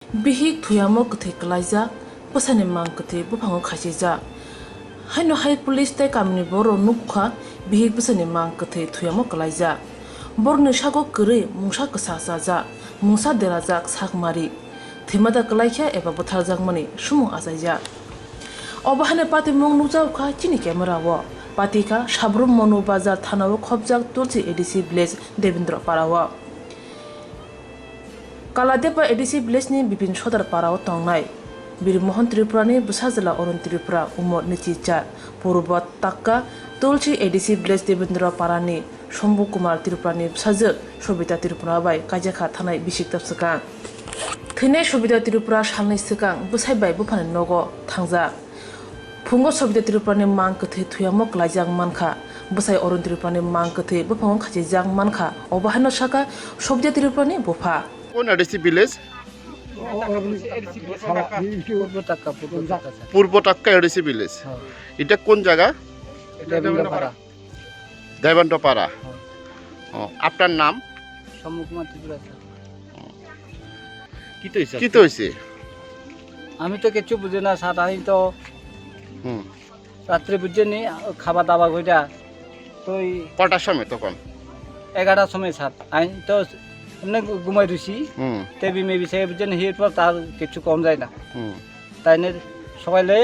Bihik thuyamo kuthe kalaija pasane mang kuthe buphango khasija haino hai police tai kamni boro nukha bihik pasane mang kuthe thuyamo kalaija borne sago kure mungsa kasa saja mungsa derajak sakmari thimada kalaikya eba botharjak mani sumu ajaija obahane pati mong nukjau kha chini camera wo patika sabrum monu bazar thanawo khobjak tulsi edc village devendra parawa Kaladepa edc village ni bipin sodar parawo tongnai Birmohon Tripura ni Busajala Orun Tripura Umor Nichicha Purba Takka Tulsi edc village devendra parani Shombu Kumar Tripura ni Busajak Sobita Tripura bai Kajakha thanai bisik tapsaka Thine Sobita Tripura salnai sikang busai bai buphan nogo thangja Phungo Sobita Tripura ni mang kthei thuyamo klajak mankha busai Orun Tripura ni mang kthei buphango khachijak mankha obahano saka Sobita Tripura ni bufa কোন ADC village পূর্ব টাক্কা ADC village এটা কোন জায়গা দেবন্দ্রপাড়া আপনার নাম কি তো হয়েছে আমি তো কিছু বুঝি না স্যার আমি তো রাত্রে বুঝিনি খাবার দাবার কইরা তো কটার সময় তখন 11টার সময় স্যার আমি তো এমনি ঘুমাই রয়েছি টেবি মেবি সে বুঝেন এরপর তার কিছু কম যায় না তাইনে সকালে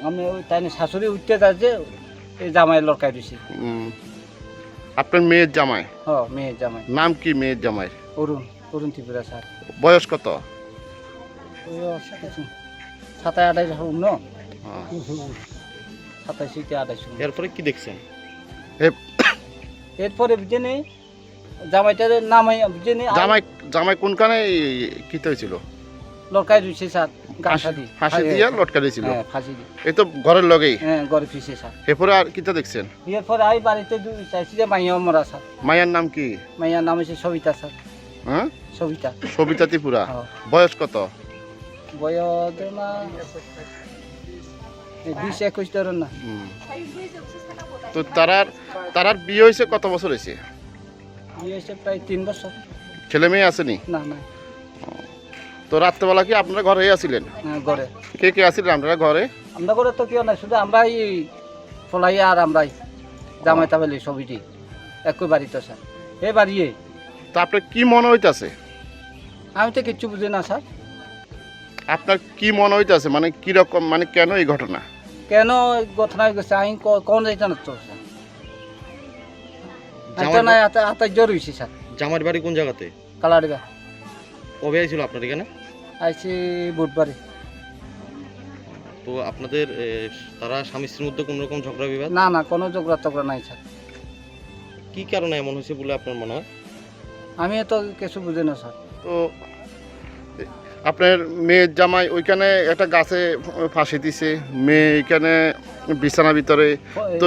আমি ওই তাইনে শাশুড়ি উঠতে যাচ্ছে এই জামাই লড়কাই রয়েছি আপনার মেয়ের জামাই মেয়ের জামাই নাম কি মেয়ের জামাই অরুণ অরুণ ত্রিপুরা স্যার বয়স কত ওই 27-28 ন 27-28 এরপরে কি দেখছেন এরপরে বুঝেনি জামাইটার নামাই বুঝেনি জামাই কোনখানে কি হয়েছিল লড়কাই রয়েছে স্যার ফাঁসি দিয়া লটকা দিয়েছিল ফাঁসি দিয়ে এই তো ঘরের লগেই ঘরে ফিসে স্যার এরপরে আর কিটা দেখছেন এরপরে আমি বাড়িতে চাইছি যে মাইয়া মরা স্যার মায়ের নাম কি মাইয়ার নাম হচ্ছে সবিতা স্যার হ্যাঁ সবিতা ত্রিপুরা বয়স কত বয়স না 20-21 ধরেন না তো তারার বিয়ে হয়েছে কত বছর হয়েছে বিয়ে হয়েছে প্রায় 3 বছর ছেলে মেয়ে আসেনি না না তো রাত্রেবেলা কি আপনারা ঘরে আসিলেন ঘরে কে কে আসিলেন আপনারা ঘরে আমরা ঘরে তো কেউ নাই শুধু আমরাই ফলাই আর আমরাই জামাই তাবেলি সবিটি একই বাড়িতে স্যার এই বাড়িয়ে তা আপনার কি মনে হইতাছে আমি তো কিচ্ছু বুঝি না স্যার আপনার কি মনে হইতাছে মানে কিরকম মানে কেন এই ঘটনা কেন ঘটনা গেছে আমি কোন যাইতে না তো স্যার আতাই জ্বর হয়েছে স্যার জামার বাড়ি কোন জায়গাতে কালারিগা কবে আইছিল আপনার এখানে আইছি বুধবারে তো আপনাদের তারা স্বামী স্ত্রীর মধ্যে কোনো রকম ঝগড়া বিবাদ না কোনো ঝগড়া টগড়া নাই স্যার কি কারণে এমন হয়েছে বলে আপনার মনে হয় আমি তো কিছু বুঝি না স্যার তো আপনার মেয়ের জামাই ওইখানে একটা গাছে ফাঁসি দিছে মেয়ে এখানে বিছানা ভিতরে তো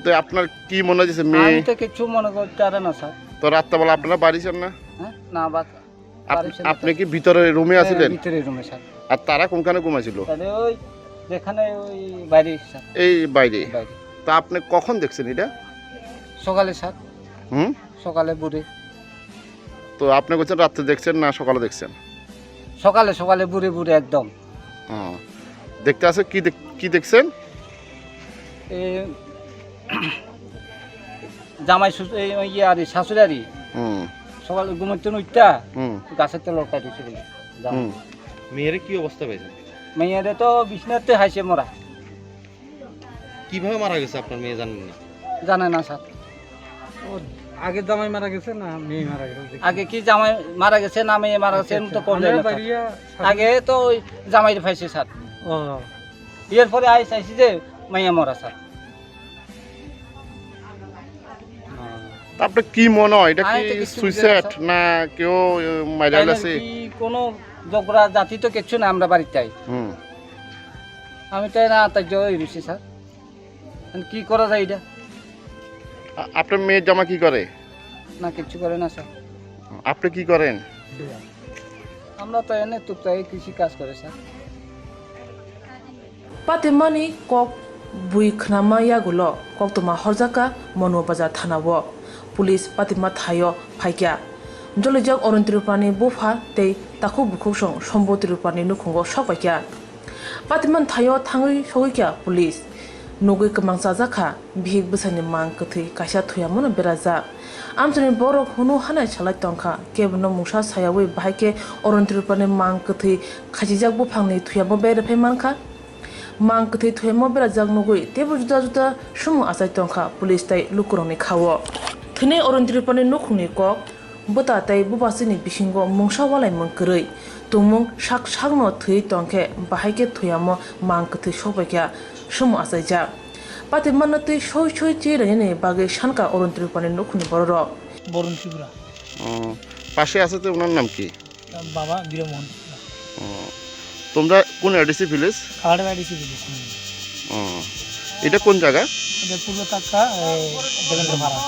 তো আপনার কি মনে হচ্ছে মেয়ে আমি তো কিছু মনে করতে পারে না স্যার তো রাত্রেবেলা আপনারা বাড়ি যান না না আপনি কি ভিতরে রুমে আছিলেন ভিতরে রুমে স্যার আর তারা কোনখানে ঘুমাইছিল ওই যেখানে ওই বাইরে স্যার এই বাইরে তা আপনি কখন দেখছেন এটা সকালে স্যার সকালে বুড়ে তো আপনি বলছেন রাত্রে দেখছেন না সকালে দেখছেন সকালে বুড়ে একদম দেখতে আছে কি দেখছেন জামাই আর শাশুড়ি সকালে ঘুমাইতে উঠতা গাছের তো লড়কাই দিয়েছে বলে মেয়ের কি অবস্থা পেয়েছে মেয়েরে তো বিছনাতে হাসে মরা কিভাবে মারা গেছে আপনার মেয়ে জানেন না জানে না স্যার আগে জামাই মারা গেছে না মেয়ে মারা গেছে আগে কি জামাই মারা গেছে না মেয়ে মারা গেছে তো কোন আগে তো ওই জামাই ফাইছে স্যার এরপরে আই চাইছি যে মাইয়া মরা স্যার আপনার কি মনে হয় এটা কি সুইসাইড না কেউ মারা গেছে কোনো ঝগড়া জাতি তো কিছু না আমরা বাড়িতে আই আমি তাই না তাই জয় রুছি স্যার কি করা যায় এটা আপনার মেয়ের জামা কি করে না কিছু করে না স্যার আপনি কি করেন আমরা তো এনে টুকটাক কৃষি কাজ করে sir Patimani kok bui khnama yagulo kok tuma horjaka mono bazar thanawo police patima thayo phaikya জলিজক অরুণ ত্রিপুরানি বুফা তৈ তাকু বুকুসং সম্বু ত্রিপুরানি নুখুঙ্গ সকাইয়া পাতিমান থাयो थाङै सौहैया पुलिस नगै गोबां जाजाखा बिहिक बोसोरनि मां गोथै कायसा थैयामोन बेराजा आमसनि बरक हुनु हानाय सालाय तंखा केबन मुसा सायावै बाहायके अरन त्रिपुरानि मां गोथै खाजिजाक बुफांनि थैयामो बेरेफै मानखा मां गोथै थैयामो बेराजाक नगै तेबो जुदा जुदा सुमु आसाय तंखा पुलिस ताइ लुकुरंनि खावो थैनाय अरन त्रिपुरानि नखुंनि कक बोता ताइ बुबासिनि बिसिंगो मुंसा वालाय मंकरै तुमुं sak sakno थै तंखे बाहायके थैयामो मां गोथै सबायखा सुमु आसायजा पातिमान तै सय सय चिरायनि बागै सानका अरन त्रिपुरानि नखुंनि बर বরুণ ত্রিপুরা পাশে আছে তো ওনার নাম কি বাবা বীরমোহন তোমরা কোন এডিসি ভিলেজ খাড়া বাড়িছি বিদেশ এটা কোন জায়গা এটা পূর্ব তাক্কা দেবেন্দ্র ভাড়া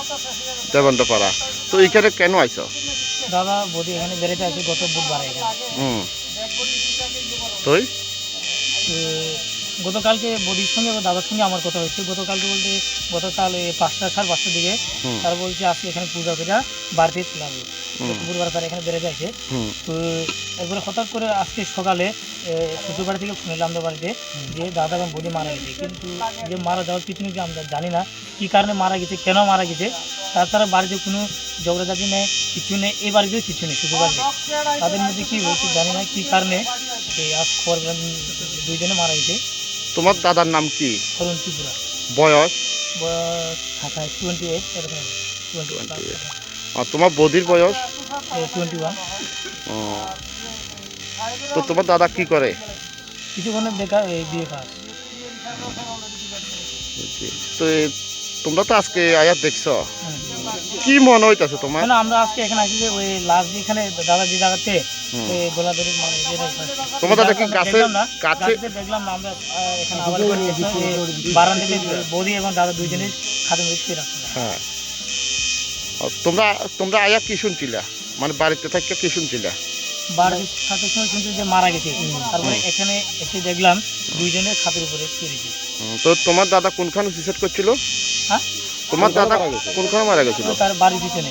দেবন্তপাড়া তো এইখানে কেন আইছো দাদা বদি এখানে বেড়াতে আসে গত বুধবার এখানে তুই তো গতকালকে বদির সঙ্গে বা দাদার সঙ্গে আমার কথা হয়েছে গতকালকে বলতে গতকাল 5টা 5:30 দিকে তারা বলছে আজকে এখানে পূজা করে বাড়িতে লাগবে বুধবার তারা এখানে বেড়াতে আসে তো এরপরে হঠাৎ করে আজকে সকালে শ্বশুরবাড়ি থেকে ফোন এলাম আমাদের বাড়িতে যে দাদা এবং বদি মারা গেছে কিন্তু যে মারা যাওয়ার পিছনে কি আমরা জানি না কী কারণে মারা গেছে কেন মারা গেছে তাছাড়া বাড়িতে কোনো ঝগড়াঝাটি নেই কিছু নেই এই বাড়িতেও কিছু নেই শ্বশুরবাড়িতে তাদের মধ্যে কী হয়েছে জানি না কী কারণে আজ খবর পেলাম দুইজনে মারা গেছে তোমার দাদার নাম কি অরুণ ত্রিপুরা বয়স বয়স 28 এরকম 21 আর তোমার বদির বয়স 21 তো তোমার দাদা কি করে কিছুক্ষণে দেখা বিয়ে কাজ তো তোমরা তো আজকে আয়াত দেখছো কি মনে হইতাছে তোমার না আমরা আজকে এখানে আসি যে ওই লাস্ট যেখানে দাদা যে জায়গাতে গোলা ধরে মানে তোমার দাদা কি গাছে গাছে দেখলাম না আমরা এখানে আবার বারান্দাতে বৌদি এবং দাদা দুইজনে খাতে মিক্স করে রাখছে হ্যাঁ তোমরা তোমরা আয়া কি শুনছিলা মানে বাড়িতে থাকি কি শুনছিলা বাড়ির সাথে সময় শুনছি যে মারা গেছে তারপরে এখানে এসে দেখলাম দুইজনে খাতের উপরে শুয়েছে তো তোমার দাদা কোনখানে সুইসাইড করছিল হ্যাঁ তোমার দাদা কোনখানে মারা গেছিল তার বাড়ির পিছনে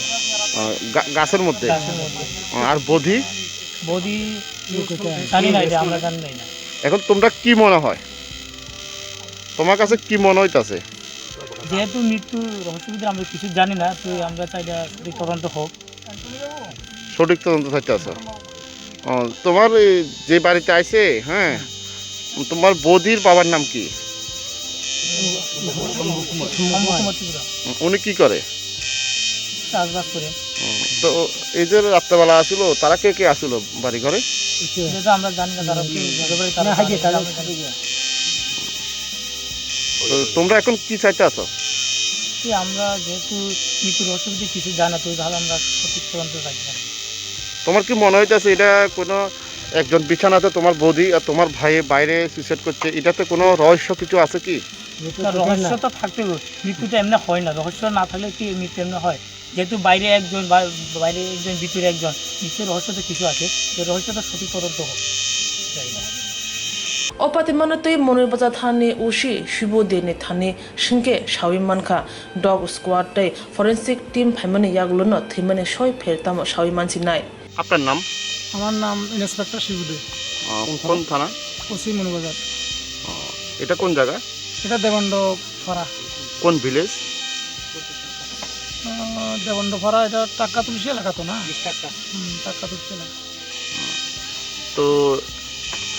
গাছের মধ্যে গাছের মধ্যে আর বধি বৌদি জানি না এটা আমরা জানি না এখন তোমরা কি মনে হয় তোমার কাছে কি মনে হইতাছে যেহেতু মৃত্যু রহস্যবিদের আমরা কিছু জানি না তো আমরা চাই সঠিক তদন্ত হোক সঠিক তদন্ত চাইতেছ তোমার যে বাড়িতে আইছে হ্যাঁ তোমার বৌদির বাবার নাম কি উনি কি করে চাষবাস করে তো এই যে রাত্রেবেলা আসিল তারা কে কে আসিল বাড়ি ঘরে যেহেতু আমরা জানি না তারা তো তোমরা এখন কি চাইতে আছো আমরা যেহেতু মৃত্যুর অসুবিধা কিছু জানি না তো তাহলে আমরা সঠিক তদন্ত চাইছি তোমার কি মনে হইতেছে এটা কোনো একজন বিছানাতে তোমার বৌদি আর তোমার ভাই বাইরে সুইসাইড করছে এটাতে কোনো রহস্য কিছু আছে কি রহস্য তো থাকতে মৃত্যুটা এমনি হয় না রহস্য না থাকলে কি মৃত্যু এমনি হয় যেহেতু বাইরে একজন ভিতরে একজন নিশ্চয়ই রহস্য তো কিছু আছে যে রহস্যটা সঠিক তদন্ত হোক অপাতিমানতৈ মনিরবাজার থানি উশি শিবুদেনি থানি সিংকে সাউই মানখা ডগ স্কোয়াড তৈ ফরেন্সিক টিম ফাইমানি ইয়াগলুনো থৈমানি সয় ফেরতাম সাউই মানসি নাই আপনার নাম আমার নাম ইন্সপেক্টর শিবুদে কোন থানা পশ্চিম মনিবাজার এটা কোন জায়গা এটা দেবন্ড ফরা কোন ভিলেজ দেবন্ড ফরা এটা টাকা তুলসি এলাকা তো না টাকা তুলসি এলাকা তো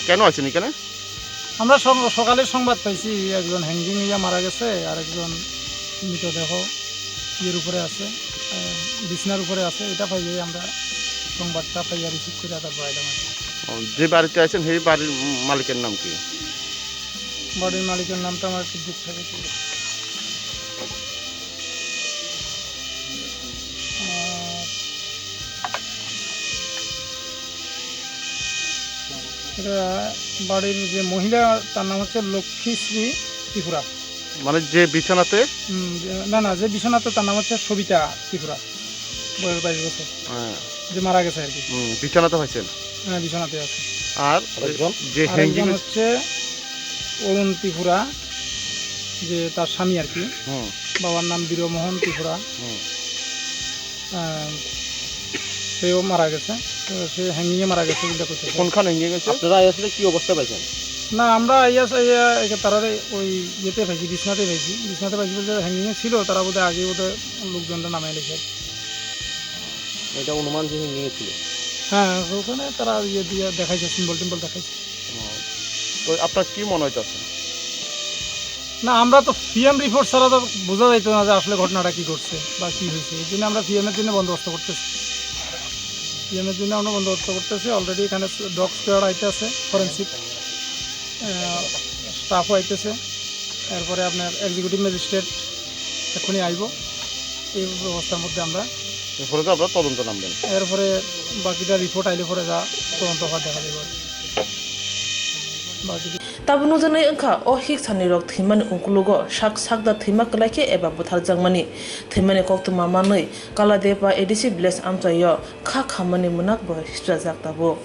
কেন আছেন এখানে আমরা সকালে সংবাদ পাইছি একজন হ্যাঙ্গিং ইয়া মারা গেছে আর একজন মৃতদেহ ইয়ের উপরে আছে বিছনার উপরে আছে এটা পাইয়ে আমরা সংবাদটা পাইয়া রিসিভ করে তারপর আইলাম যে বাড়িতে আছেন সেই বাড়ির মালিকের নাম কি বাড়ির মালিকের নামটা আমার একটু দুঃখ থাকে এটা বাড়ির যে মহিলা তার নাম হচ্ছে লক্ষ্মীশ্রী ত্রিপুরা মানে যে বিছানাতে না যে বিছানাতে তার নাম হচ্ছে সবিতা ত্রিপুরা বয়স 22 বছর যে মারা গেছে আর কি বিছানাতে হয়েছেন হ্যাঁ বিছানাতে আছে আর যে হ্যাঙ্গিং হচ্ছে অরুণ ত্রিপুরা যে তার স্বামী আর কি সেও মারা গেছে, তো সে হ্যাঙ্গিংয়ে মারা গেছে বলে করতে। কোনখানে নিয়ে গেছে? আপনারা আসলে কি অবস্থা পাইছেন? না আমরা তারা ওই ইয়েতে পাইছি, বিছনাতে পাইছি বলতে হ্যাঙ্গিংয়ে ছিল, তারা বোধহয় আগে বোধহয় লোকজনটা নামে এলেছে। এটা অনুমান যে নিয়েছিল। হ্যাঁ ওখানে তারা ইয়ে দিয়ে দেখাইছে, সিম্বল টিম্বল দেখাইছে। তো আপনার কি মনে হইতেছে? না আমরা তো পিএম রিপোর্ট ছাড়া তো বোঝা যাইতো না যে আসলে ঘটনাটা কী করছে বা কী হয়েছে। এই জন্য আমরা পিএমের জন্য বন্দোবস্ত করতেছি, আমরা বন্দোবস্ত করতেছি। অলরেডি এখানে ডগ স্কোয়াড আইতে আছে, ফরেন্সিক স্টাফও আইতেছে, এরপরে আপনার এক্সিকিউটিভ ম্যাজিস্ট্রেট এখনই আইব। এই ব্যবস্থার মধ্যে আমরা এরপরে তো আপনারা তদন্ত নামবেন। এরপরে বাকিটা রিপোর্ট আইলে পরে যা তদন্ত হওয়ার দেখা যাবে আর কি। বাকি Tabunu janai engkha o hik sani rok thimani ungkulugo sakda thima kalaike eba buthar jangmani thimani koktuma manui kala depa ADC Blaze amchayo kha khamani munak bo histra jaktabo